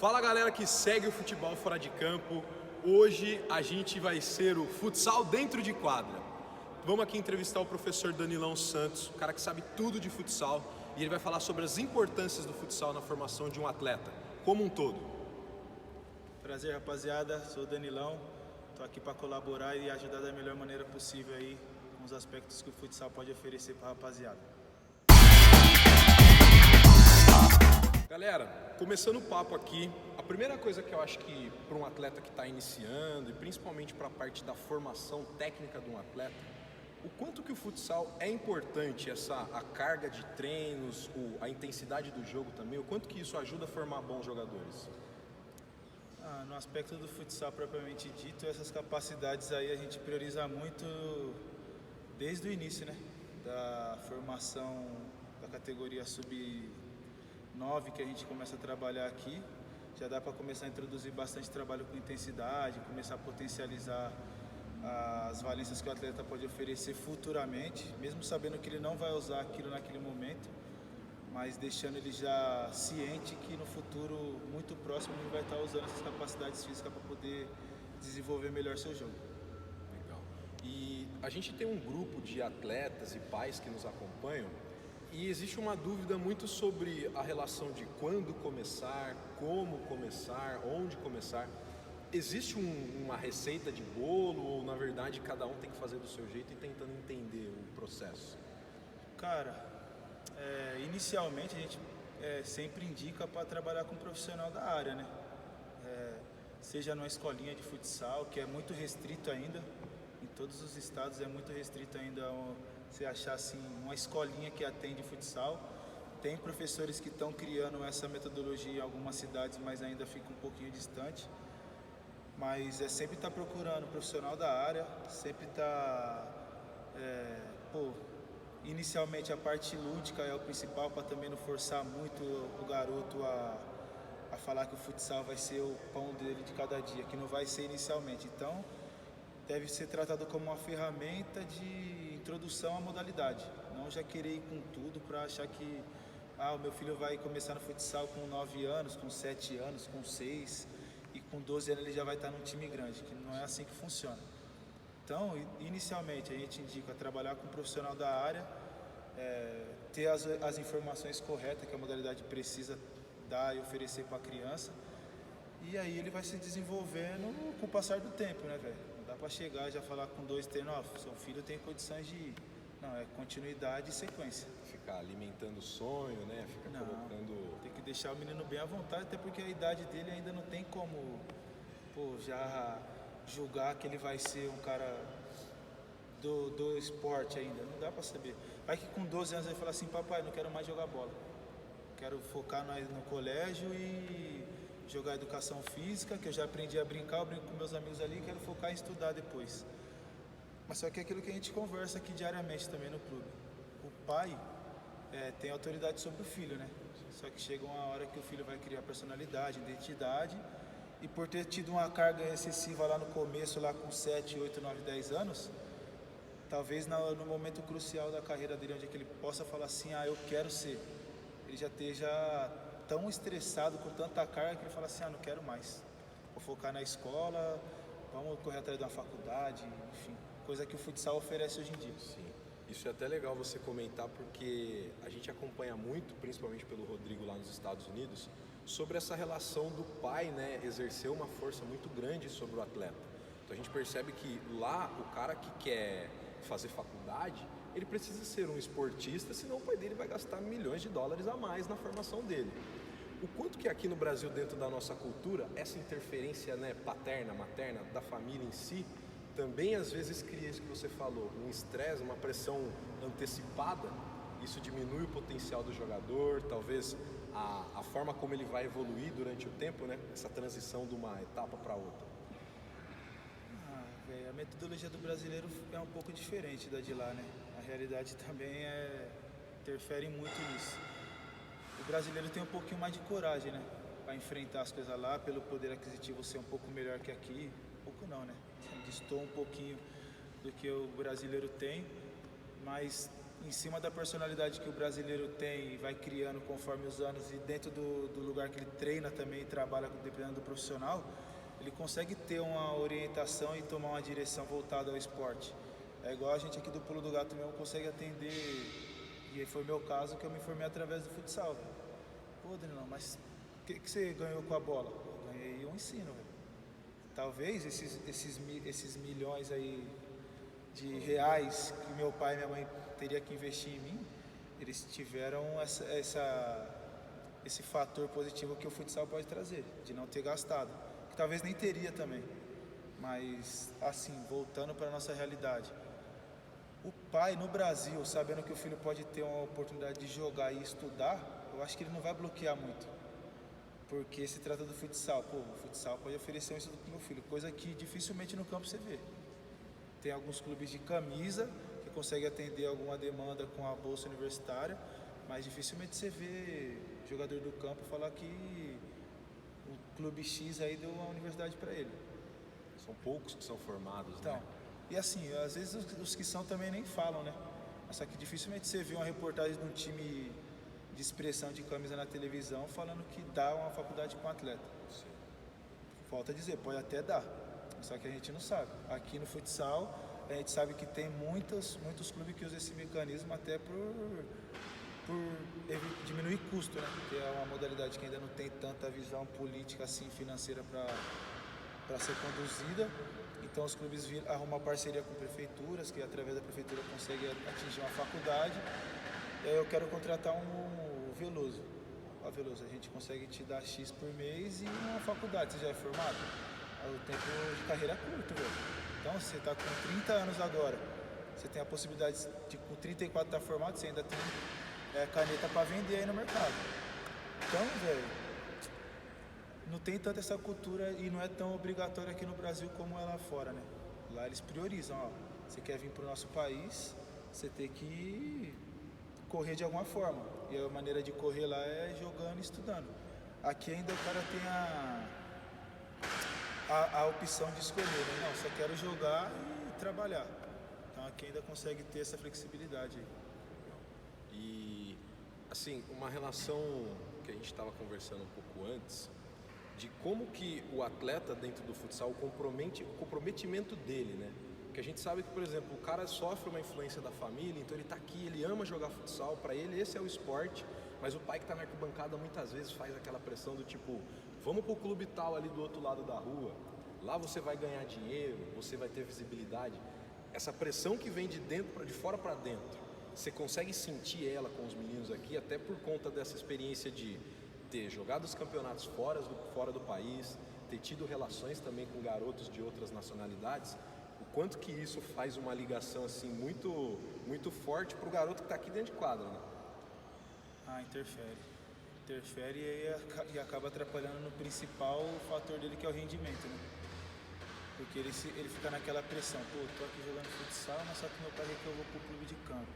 Fala galera que segue o futebol fora de campo. Hoje a gente vai ser o futsal dentro de quadra. Vamos aqui entrevistar o professor Danilão Santos, o cara que sabe tudo de futsal, e ele vai falar sobre as importâncias do futsal na formação de um atleta, como um todo. Prazer, rapaziada, sou o Danilão, estou aqui para colaborar e ajudar da melhor maneira possível aí com os aspectos que o futsal pode oferecer para a rapaziada. Galera, começando o papo aqui, a primeira coisa que eu acho que para um atleta que está iniciando e principalmente para a parte da formação técnica de um atleta, o quanto que o futsal é importante, a carga de treinos, a intensidade do jogo também, o quanto que isso ajuda a formar bons jogadores? No aspecto do futsal propriamente dito, essas capacidades aí a gente prioriza muito desde o início, né? Da formação da categoria sub-9 que a gente começa a trabalhar aqui. Já dá para começar a introduzir bastante trabalho com intensidade, começar a potencializar as valências que o atleta pode oferecer futuramente, mesmo sabendo que ele não vai usar aquilo naquele momento, mas deixando ele já ciente que no futuro muito próximo ele vai estar usando essas capacidades físicas para poder desenvolver melhor seu jogo. Legal. E a gente tem um grupo de atletas e pais que nos acompanham e existe uma dúvida muito sobre a relação de quando começar, como começar, onde começar. Existe uma receita de bolo ou na verdade cada um tem que fazer do seu jeito e tentando entender o processo? Cara, inicialmente a gente sempre indica para trabalhar com um profissional da área, né? Seja numa escolinha de futsal, que é muito restrito ainda, em todos os estados é muito restrito ainda você achar assim, uma escolinha que atende futsal. Tem professores que estão criando essa metodologia em algumas cidades, mas ainda fica um pouquinho distante. Mas sempre estar procurando um profissional da área, sempre estar... Inicialmente a parte lúdica é o principal, para também não forçar muito o garoto a falar que o futsal vai ser o pão dele de cada dia, que não vai ser inicialmente. Então, deve ser tratado como uma ferramenta de introdução à modalidade. Não já querer ir com tudo para achar que o meu filho vai começar no futsal com 9 anos, com 7 anos, com 6 e com 12 anos ele já vai estar num time grande, que não é assim que funciona. Então, inicialmente, a gente indica trabalhar com um profissional da área, ter as informações corretas que a modalidade precisa dar e oferecer para a criança, e aí ele vai se desenvolvendo com o passar do tempo, né, velho? Não dá para chegar e já falar com 2, 3, seu filho tem condições de ir. Não, é continuidade e sequência. Ficar alimentando o sonho, né? Colocando... Tem que deixar o menino bem à vontade, até porque a idade dele ainda não tem como, já julgar que ele vai ser um cara do esporte ainda, não dá pra saber. Vai que com 12 anos ele fala assim, papai, não quero mais jogar bola, quero focar no colégio e jogar educação física, que eu já aprendi a brincar, eu brinco com meus amigos ali, quero focar em estudar depois. Mas só que é aquilo que a gente conversa aqui diariamente também no clube, o pai tem autoridade sobre o filho, né? Só que chega uma hora que o filho vai criar personalidade, identidade, e por ter tido uma carga excessiva lá no começo, lá com 7, 8, 9, 10 anos, talvez no momento crucial da carreira dele, onde é que ele possa falar assim, eu quero ser, ele já esteja tão estressado com tanta carga que ele fala assim, não quero mais, vou focar na escola, vamos correr atrás de uma faculdade, enfim, coisa que o futsal oferece hoje em dia. Sim. Isso é até legal você comentar, porque a gente acompanha muito, principalmente pelo Rodrigo lá nos Estados Unidos, sobre essa relação do pai, né, exercer uma força muito grande sobre o atleta. Então a gente percebe que lá o cara que quer fazer faculdade, ele precisa ser um esportista, senão o pai dele vai gastar milhões de dólares a mais na formação dele. O quanto que aqui no Brasil, dentro da nossa cultura, essa interferência, né, paterna, materna, da família em si, também às vezes cria isso que você falou, um estresse, uma pressão antecipada, isso diminui o potencial do jogador, talvez a forma como ele vai evoluir durante o tempo, né? Essa transição de uma etapa para outra. A metodologia do brasileiro é um pouco diferente da de lá, né? A realidade também interfere muito nisso. O brasileiro tem um pouquinho mais de coragem, né? Para enfrentar as coisas lá, pelo poder aquisitivo ser um pouco melhor que aqui. Pouco não, né? Distou um pouquinho do que o brasileiro tem, mas em cima da personalidade que o brasileiro tem e vai criando conforme os anos e dentro do lugar que ele treina também e trabalha dependendo do profissional, ele consegue ter uma orientação e tomar uma direção voltada ao esporte. É igual a gente aqui do Pulo do Gato mesmo consegue atender, e foi meu caso que eu me formei através do futsal. Pô, Danilão, mas o que você ganhou com a bola? Eu ganhei um ensino, velho. Talvez esses milhões aí de reais que meu pai e minha mãe teria que investir em mim, eles tiveram esse fator positivo que o futsal pode trazer, de não ter gastado, que talvez nem teria também. Mas, assim, voltando para a nossa realidade, o pai no Brasil, sabendo que o filho pode ter uma oportunidade de jogar e estudar, eu acho que ele não vai bloquear muito. Porque se trata do futsal. Pô, o futsal pode oferecer um estudo para o meu filho, coisa que dificilmente no campo você vê. Tem alguns clubes de camisa que conseguem atender alguma demanda com a bolsa universitária, mas dificilmente você vê jogador do campo falar que o clube X aí deu uma universidade para ele. São poucos que são formados, Então, né? e assim, às vezes os que são também nem falam, né? Só que dificilmente você vê uma reportagem de um time de expressão de camisa na televisão falando que dá uma faculdade para um atleta. Sim. Falta dizer, pode até dar, só que a gente não sabe. Aqui no futsal, a gente sabe que tem muitos clubes que usam esse mecanismo até por diminuir custo, né? Que é uma modalidade que ainda não tem tanta visão política assim, financeira para ser conduzida. Então os clubes arrumam parceria com prefeituras, que através da prefeitura conseguem atingir uma faculdade. E aí eu quero contratar um Veloso. Ó, Veloso, a gente consegue te dar X por mês e uma faculdade, você já é formado? O tempo de carreira é curto, velho. Então você está com 30 anos agora, você tem a possibilidade de com 34 estar formado, você ainda tem caneta para vender aí no mercado. Então, velho, não tem tanta essa cultura e não é tão obrigatório aqui no Brasil como é lá fora, né? Lá eles priorizam, ó, você quer vir para o nosso país, você tem que correr de alguma forma. E a maneira de correr lá é jogando e estudando. Aqui ainda o cara tem a opção de escolher, né? Não, só quero jogar e trabalhar. Então aqui ainda consegue ter essa flexibilidade aí. E, assim, uma relação que a gente estava conversando um pouco antes, de como que o atleta dentro do futsal, o comprometimento dele, né? Porque a gente sabe que, por exemplo, o cara sofre uma influência da família, então ele está aqui, ele ama jogar futsal, para ele esse é o esporte, mas o pai que está na arquibancada muitas vezes faz aquela pressão do tipo, vamos pro clube tal ali do outro lado da rua, lá você vai ganhar dinheiro, você vai ter visibilidade. Essa pressão que vem de fora para dentro, você consegue sentir ela com os meninos aqui, até por conta dessa experiência de ter jogado os campeonatos fora do país, ter tido relações também com garotos de outras nacionalidades, o quanto que isso faz uma ligação assim muito, muito forte para o garoto que está aqui dentro de quadra, né? Ah, interfere. Interfere e acaba atrapalhando no principal fator dele, que é o rendimento, né? Porque ele fica naquela pressão, pô, tô aqui jogando futsal, mas só que meu pai quer que eu vou pro clube de campo.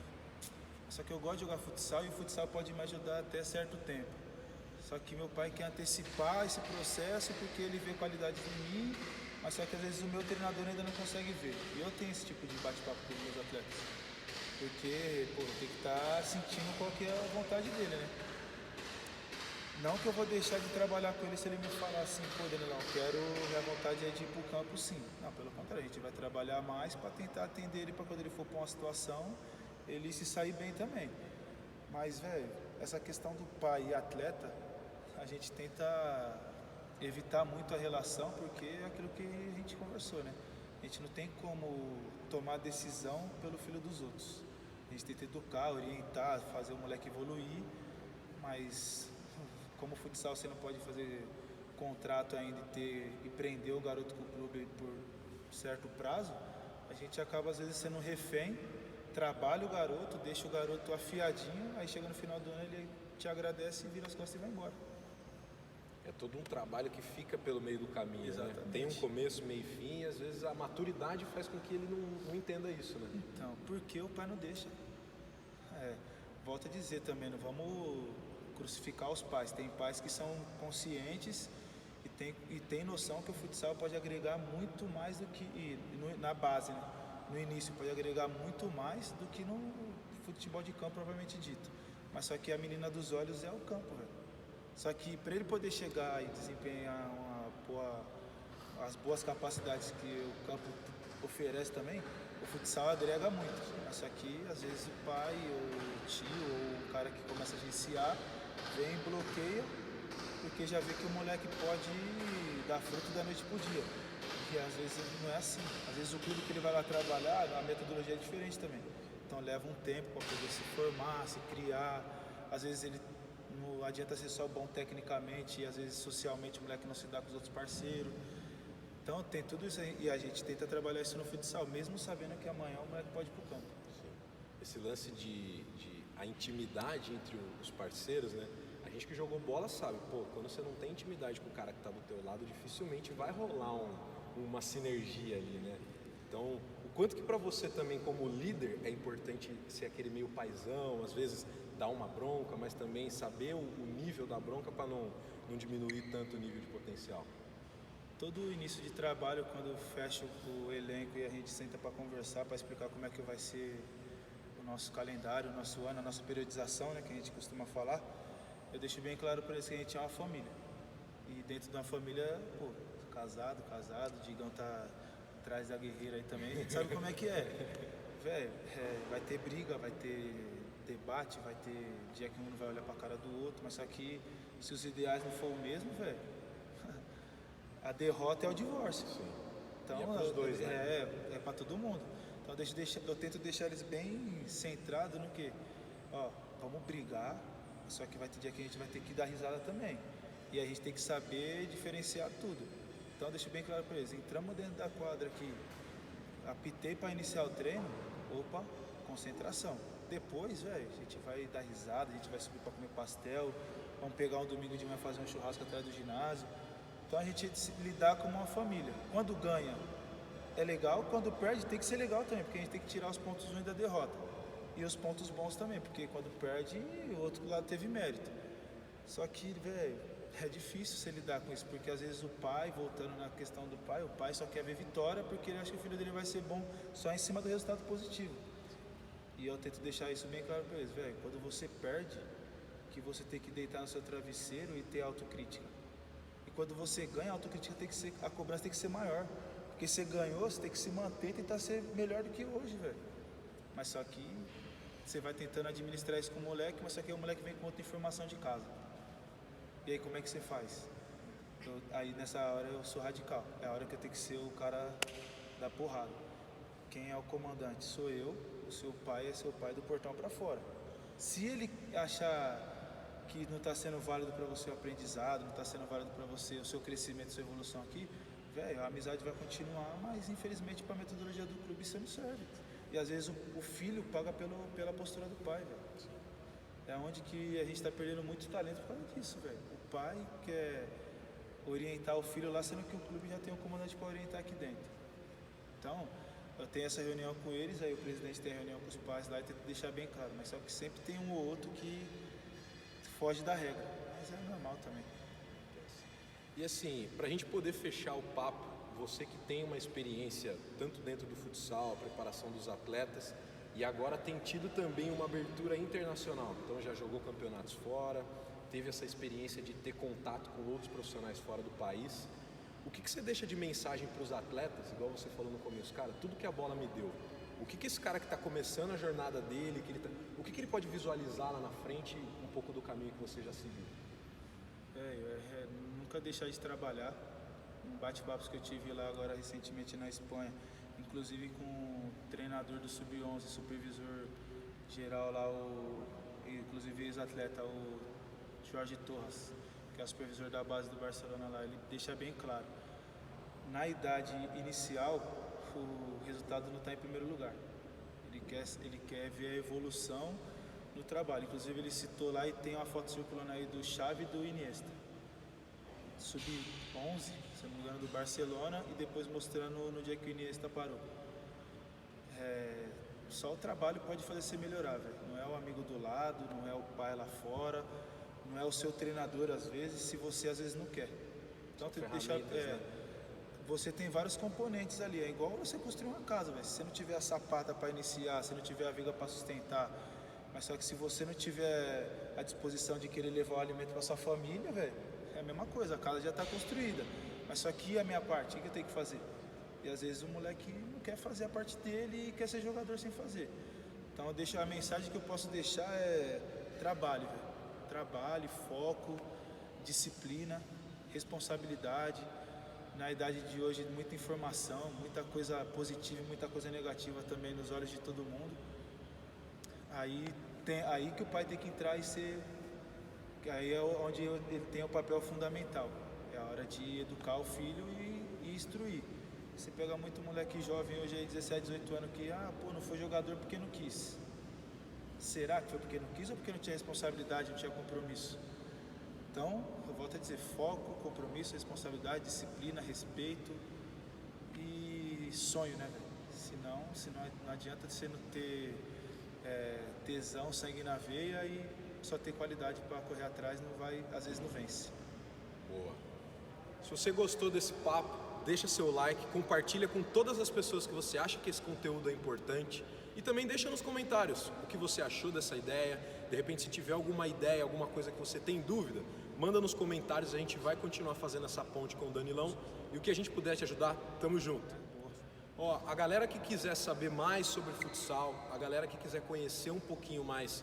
Só que eu gosto de jogar futsal e o futsal pode me ajudar até certo tempo. Só que meu pai quer antecipar esse processo porque ele vê qualidade em mim, mas só que às vezes o meu treinador ainda não consegue ver. E eu tenho esse tipo de bate-papo com os meus atletas. Porque, pô, tem que estar sentindo qual que é a vontade dele, né? Não que eu vou deixar de trabalhar com ele se ele me falar assim, pô, Danilão, minha vontade é de ir pro campo sim. Não, pelo contrário, a gente vai trabalhar mais para tentar atender ele para quando ele for para uma situação, ele se sair bem também. Mas, velho, essa questão do pai e atleta, a gente tenta evitar muito a relação, porque é aquilo que a gente conversou, né? A gente não tem como tomar decisão pelo filho dos outros. A gente tenta educar, orientar, fazer o moleque evoluir, mas como futsal você não pode fazer contrato ainda e prender o garoto com o clube por certo prazo, a gente acaba às vezes sendo um refém, trabalha o garoto, deixa o garoto afiadinho, aí chega no final do ano ele te agradece e vira as costas e vai embora. É todo um trabalho que fica pelo meio do caminho, né? Exatamente. Tem um começo, meio e fim, e às vezes a maturidade faz com que ele não entenda isso, né? Então, porque o pai não deixa. Volto a dizer também, não vamos crucificar os pais. Tem pais que são conscientes e tem noção que o futsal pode agregar muito mais do que na base, né? No início pode agregar muito mais do que no futebol de campo propriamente dito. Mas só que a menina dos olhos é o campo, velho. Só que para ele poder chegar e desempenhar as boas capacidades que o campo oferece também, o futsal agrega muito. Mas só que às vezes o pai, ou o tio, ou o cara que começa a agenciar, vem e bloqueia, porque já vê que o moleque pode dar fruto da noite pro dia. E às vezes não é assim. Às vezes o clube que ele vai lá trabalhar, a metodologia é diferente também. Então leva um tempo para poder se formar, se criar. Às vezes ele não adianta ser só bom tecnicamente e às vezes socialmente o moleque não se dá com os outros parceiros. Então tem tudo isso aí e a gente tenta trabalhar isso no futsal, mesmo sabendo que amanhã o moleque pode ir pro campo. Sim. Esse lance de a intimidade entre os parceiros, né? A gente que jogou bola sabe, pô, quando você não tem intimidade com o cara que tá do teu lado, dificilmente vai rolar uma sinergia ali, né? Então, o quanto que para você também como líder é importante ser aquele meio paizão, às vezes dar uma bronca, mas também saber o nível da bronca para não diminuir tanto o nível de potencial. Todo início de trabalho, quando fecha o elenco e a gente senta para conversar, para explicar como é que vai ser o nosso calendário, o nosso ano, a nossa periodização, né, que a gente costuma falar, eu deixo bem claro para eles que a gente é uma família. E dentro de uma família, pô, casado, Digão tá atrás da guerreira aí também, a gente sabe como é que é. Velho, vai ter briga, vai ter debate, vai ter dia que um não vai olhar pra cara do outro, mas só que se os ideais não for o mesmo, velho, a derrota é o divórcio. Sim. Então, e é pros dois, né? é para todo mundo. Então eu tento deixar eles bem centrados no que, ó, vamos brigar, só que vai ter dia que a gente vai ter que dar risada também. E a gente tem que saber diferenciar tudo. Então deixo bem claro para eles, entramos dentro da quadra aqui, apitei para iniciar o treino, opa, concentração. Depois, velho, a gente vai dar risada, a gente vai subir para comer pastel, vamos pegar um domingo de manhã fazer um churrasco atrás do ginásio. Então a gente lidar como uma família. Quando ganha é legal, quando perde tem que ser legal também, porque a gente tem que tirar os pontos ruins da derrota. E os pontos bons também, porque quando perde, o outro lado teve mérito. Só que, velho, é difícil você lidar com isso, porque às vezes o pai, voltando na questão do pai, o pai só quer ver vitória porque ele acha que o filho dele vai ser bom só em cima do resultado positivo. E eu tento deixar isso bem claro para eles, velho, quando você perde, que você tem que deitar no seu travesseiro e ter autocrítica. E quando você ganha, a autocrítica tem que ser, a cobrança tem que ser maior. Porque você ganhou, você tem que se manter e tentar ser melhor do que hoje, velho. Mas só que você vai tentando administrar isso com o moleque, mas só que o moleque vem com outra informação de casa. E aí como é que você faz? Aí nessa hora eu sou radical. É a hora que eu tenho que ser o cara da porrada. Quem é o comandante? Sou eu. O seu pai é seu pai do portão para fora. Se ele achar que não está sendo válido para você o aprendizado, não está sendo válido para você o seu crescimento, sua evolução aqui, velho, a amizade vai continuar, mas infelizmente para a metodologia do clube isso não serve. E às vezes o filho paga pela postura do pai, velho. É onde que a gente está perdendo muito talento por causa disso, velho. O pai quer orientar o filho lá, sendo que o clube já tem um comandante para orientar aqui dentro. Então, eu tenho essa reunião com eles, aí o presidente tem a reunião com os pais lá e tenta deixar bem claro, mas só que sempre tem um ou outro que foge da regra, mas é normal também. E assim, para a gente poder fechar o papo, você que tem uma experiência tanto dentro do futsal, a preparação dos atletas, e agora tem tido também uma abertura internacional, então já jogou campeonatos fora, teve essa experiência de ter contato com outros profissionais fora do país. O que você deixa de mensagem para os atletas, igual você falou no começo, cara, tudo que a bola me deu, o que esse cara que está começando a jornada dele, o que ele pode visualizar lá na frente, um pouco do caminho que você já seguiu? Nunca deixar de trabalhar. Um bate-papo que eu tive lá agora recentemente na Espanha, inclusive com o treinador do Sub-11, supervisor geral lá, inclusive ex-atleta, o Jorge Torres, que é o supervisor da base do Barcelona lá, ele deixa bem claro, na idade inicial o resultado não está em primeiro lugar, ele quer ver a evolução no trabalho. Inclusive ele citou lá e tem uma foto circulando aí do Xavi e do Iniesta, sub-11, se não me engano, do Barcelona, e depois mostrando no dia que o Iniesta parou. Só o trabalho pode fazer você melhorar, velho. Não é o amigo do lado, não é o pai lá fora, não é o seu treinador às vezes, se você às vezes não quer. Então tem que deixar, né? Você tem vários componentes ali, é igual você construir uma casa, velho. Se você não tiver a sapata para iniciar, se não tiver a viga para sustentar, Mas só que se você não tiver a disposição de querer levar o alimento para sua família, velho, é a mesma coisa, a casa já está construída. Mas só que a minha parte, o que eu tenho que fazer? E às vezes o moleque não quer fazer a parte dele e quer ser jogador sem fazer. Então a mensagem que eu posso deixar é trabalho, velho. Trabalho, foco, disciplina, responsabilidade. Na idade de hoje, muita informação, muita coisa positiva e muita coisa negativa também nos olhos de todo mundo. Aí que o pai tem que entrar e ser... Aí é onde ele tem o papel fundamental. É a hora de educar o filho e instruir. Você pega muito moleque jovem hoje aí, 17, 18 anos, que não foi jogador porque não quis. Será que foi porque não quis ou porque não tinha responsabilidade, não tinha compromisso? Então, eu volto a dizer, foco, compromisso, responsabilidade, disciplina, respeito e sonho, né, velho? Senão não adianta você não ter tesão, sangue na veia e só ter qualidade para correr atrás, às vezes não vence. Boa. Se você gostou desse papo, deixa seu like, compartilha com todas as pessoas que você acha que esse conteúdo é importante e também deixa nos comentários o que você achou dessa ideia. De repente, se tiver alguma ideia, alguma coisa que você tem dúvida, manda nos comentários, a gente vai continuar fazendo essa ponte com o Danilão e o que a gente puder te ajudar, tamo junto. Ó, a galera que quiser saber mais sobre futsal, a galera que quiser conhecer um pouquinho mais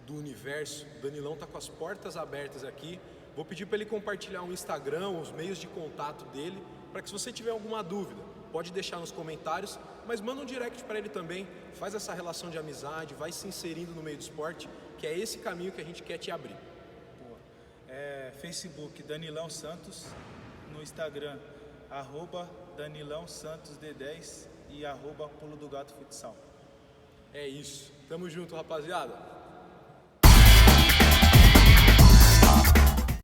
do universo, o Danilão tá com as portas abertas aqui. Vou pedir para ele compartilhar o Instagram, os meios de contato dele, para que se você tiver alguma dúvida, pode deixar nos comentários, mas manda um direct para ele também, faz essa relação de amizade, vai se inserindo no meio do esporte, que é esse caminho que a gente quer te abrir. Boa. Facebook Danilão Santos, no Instagram @Danilão Santos D10 e @Pulo do Gato Futsal. É isso, tamo junto, rapaziada.